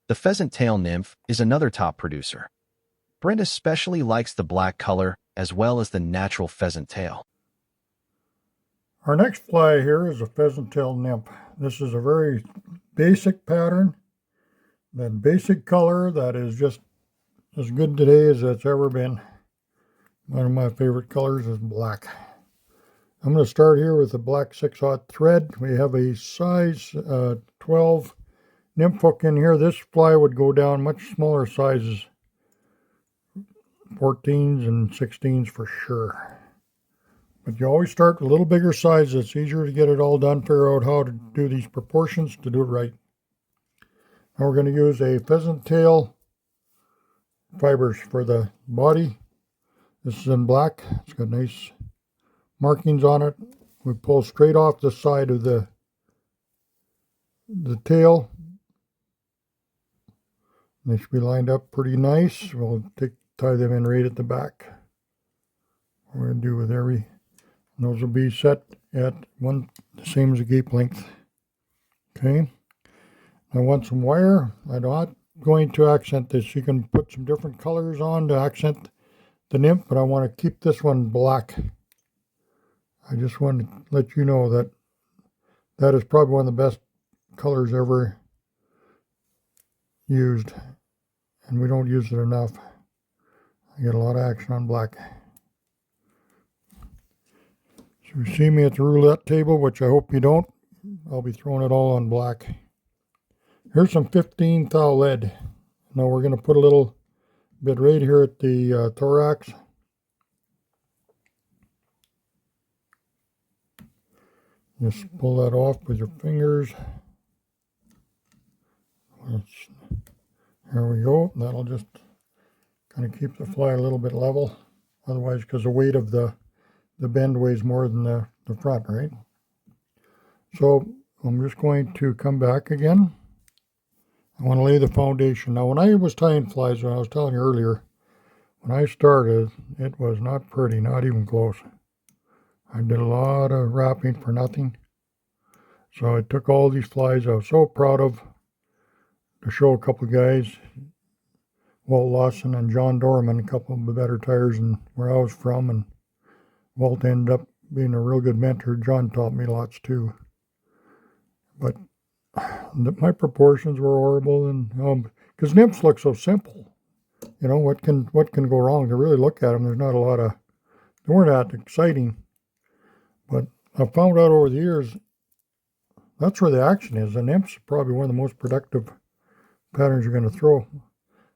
The Pheasant Tail Nymph is another top producer. Brent especially likes the black color as well as the natural pheasant tail. Our next fly here is a Pheasant Tail Nymph. This is a very basic pattern, that basic color that is just as good today as it's ever been. One of my favorite colors is black. I'm going to start here with a black 6/0 thread. We have a size 12 nymph hook in here. This fly would go down much smaller sizes, 14s and 16s for sure. But you always start with a little bigger size. It's easier to get it all done, figure out how to do these proportions to do it right. Now we're going to use a pheasant tail fibers for the body. This is in black. It's got nice markings on it. We pull straight off the side of the tail. They should be lined up pretty nice. We'll tie them in right at the back. We're going to do with every. Those will be set at the same as the gape length. Okay. I want some wire. I'm not going to accent this. You can put some different colors on to accent the nymph, but I want to keep this one black. I just want to let you know that that is probably one of the best colors ever used, and we don't use it enough. I get a lot of action on black. So you see me at the roulette table, which I hope you don't. I'll be throwing it all on black. Here's some 15 thou lead. Now we're going to put a little bit right here at the thorax. Just pull that off with your fingers. There we go. That'll just kind of keep the fly a little bit level. Otherwise, because the weight of the bend weighs more than the front, right? So I'm just going to come back again. I want to lay the foundation. Now, when I was tying flies, when I was telling you earlier, when I started, it was not pretty, not even close. I did a lot of wrapping for nothing. So I took all these flies I was so proud of to show a couple of guys, Walt Lawson and John Dorman, a couple of the better tires than where I was from, and Walt ended up being a real good mentor. John taught me lots too. But my proportions were horrible, and because nymphs look so simple, you know, what can go wrong? To really look at them, there's not a lot of, they weren't that exciting. But I found out over the years, that's where the action is. The nymphs are probably one of the most productive patterns you're going to throw.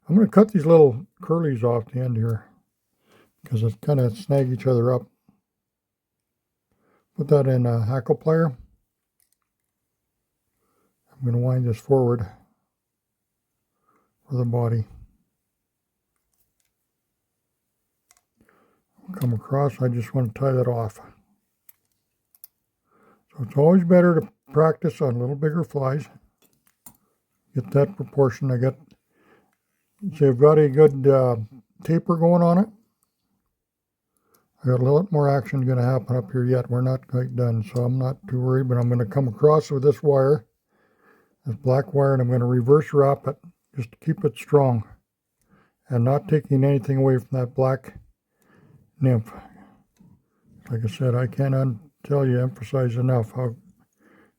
I'm going to cut these little curlies off the end here because it kind of snag each other up. Put that in a hackle plier. I'm going to wind this forward for the body. Come across, I just want to tie that off. So it's always better to practice on little bigger flies. Get that proportion. I've got a good taper going on it. I got a little more action going to happen up here yet. We're not quite done, so I'm not too worried, but I'm going to come across with this wire, this black wire, and I'm going to reverse wrap it just to keep it strong and not taking anything away from that black nymph. Like I said, I cannot emphasize enough how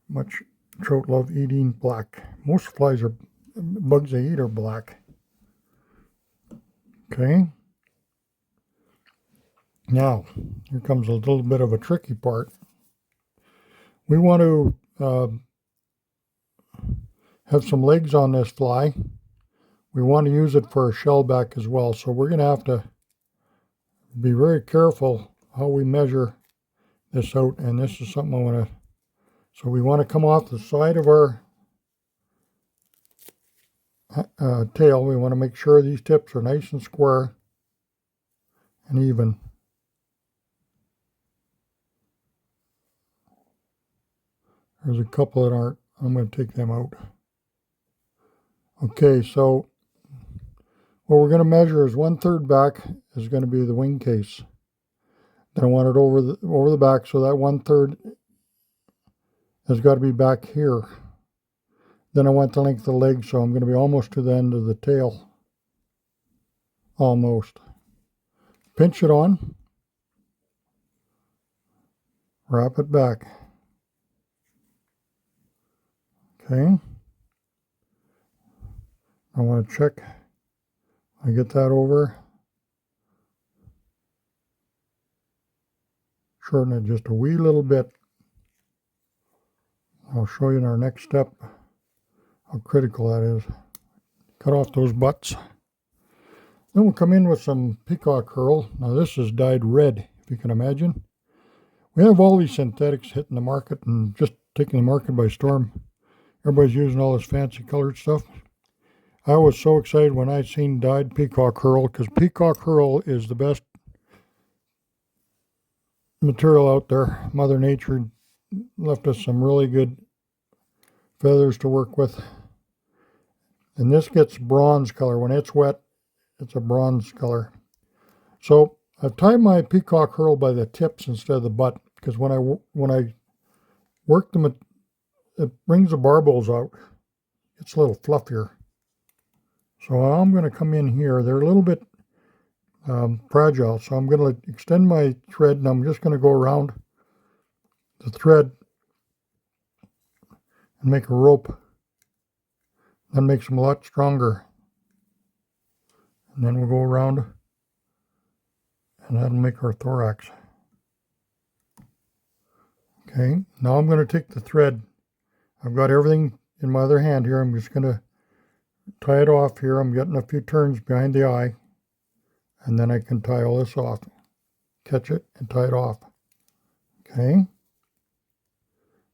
much trout love eating black. Most flies are bugs they eat are black. Okay. Now, here comes a little bit of a tricky part. We want to have some legs on this fly. We want to use it for a shell back as well. So we're going to have to be very careful how we measure this out. And this is something I want to, so we want to come off the side of our tail. We want to make sure these tips are nice and square and even. There's a couple that aren't. I'm going to take them out. Okay, so what we're going to measure is 1/3 back is going to be the wing case. Then I want it over the back, so that 1/3 has got to be back here. Then I want the length of the leg, so I'm going to be almost to the end of the tail. Almost. Pinch it on. Wrap it back. Okay. I want to check. I get that over. Shorten it just a wee little bit. I'll show you in our next step how critical that is. Cut off those butts. Then we'll come in with some peacock herl. Now this is dyed red, if you can imagine. We have all these synthetics hitting the market and just taking the market by storm. Everybody's using all this fancy colored stuff. I was so excited when I seen dyed peacock herl, because peacock herl is the best material out there. Mother Nature left us some really good feathers to work with. And this gets bronze color. When it's wet, it's a bronze color. So I've tied my peacock herl by the tips instead of the butt, because when I work them, it brings the barbels out. It's a little fluffier. So I'm going to come in here. They're a little bit fragile, so I'm going to extend my thread, and I'm just going to go around the thread and make a rope. That makes them a lot stronger. And then we'll go around, and that'll make our thorax. Okay, now I'm going to take the thread. I've got everything in my other hand here. I'm just going to tie it off here. I'm getting a few turns behind the eye, and then I can tie all this off. Catch it and tie it off. Okay.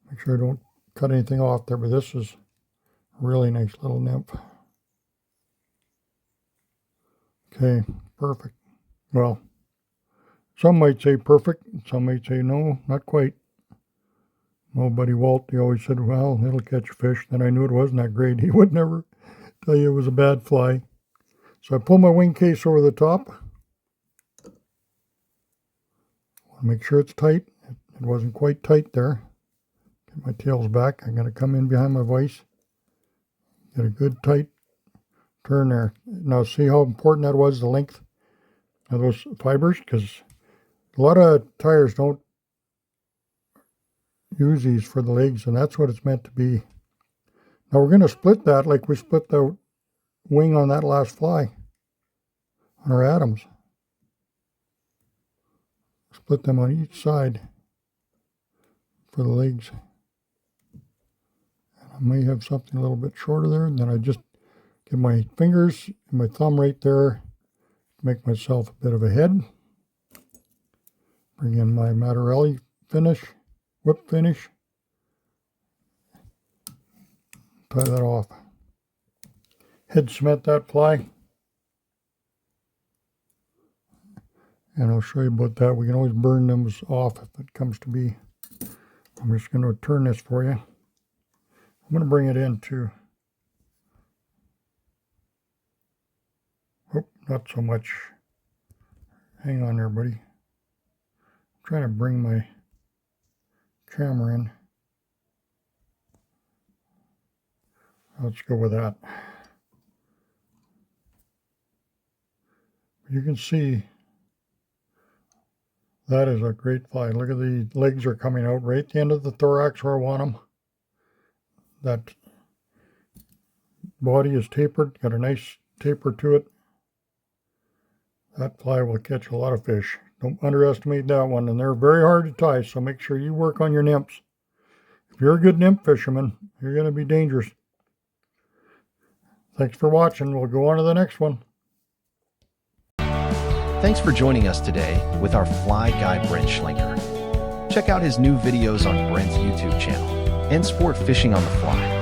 Make sure I don't cut anything off there, but this is a really nice little nymph. Okay, perfect. Well, some might say perfect, some might say no, not quite. My buddy Walt, he always said, well, it'll catch a fish. Then I knew it wasn't that great. He would never tell you it was a bad fly. So I pull my wing case over the top. Want to make sure it's tight. It wasn't quite tight there. Get my tails back. I'm going to come in behind my vise. Get a good tight turn there. Now see how important that was, the length of those fibers? Because a lot of tires don't use these for the legs, and that's what it's meant to be. Now we're going to split that like we split the wing on that last fly on our Adams. Split them on each side for the legs. And I may have something a little bit shorter there, and then I just get my fingers and my thumb right there, make myself a bit of a head. Bring in my Mattarelli finish, whip finish. Tie that off. Head cement that fly. And I'll show you about that. We can always burn them off if it comes to be. I'm just going to turn this for you. I'm going to bring it into, oh, not so much. Hang on there, buddy. I'm trying to bring my camera in. Let's go with that. You can see that is a great fly. Look at the legs are coming out right at the end of the thorax where I want them. That body is tapered, got a nice taper to it. That fly will catch a lot of fish. Don't underestimate that one, and they're very hard to tie, so make sure you work on your nymphs. If you're a good nymph fisherman, you're going to be dangerous. Thanks for watching. We'll go on to the next one. Thanks for joining us today with our fly guy Brent Schlinker. Check out his new videos on Brent's YouTube channel and Sport Fishing on the Fly.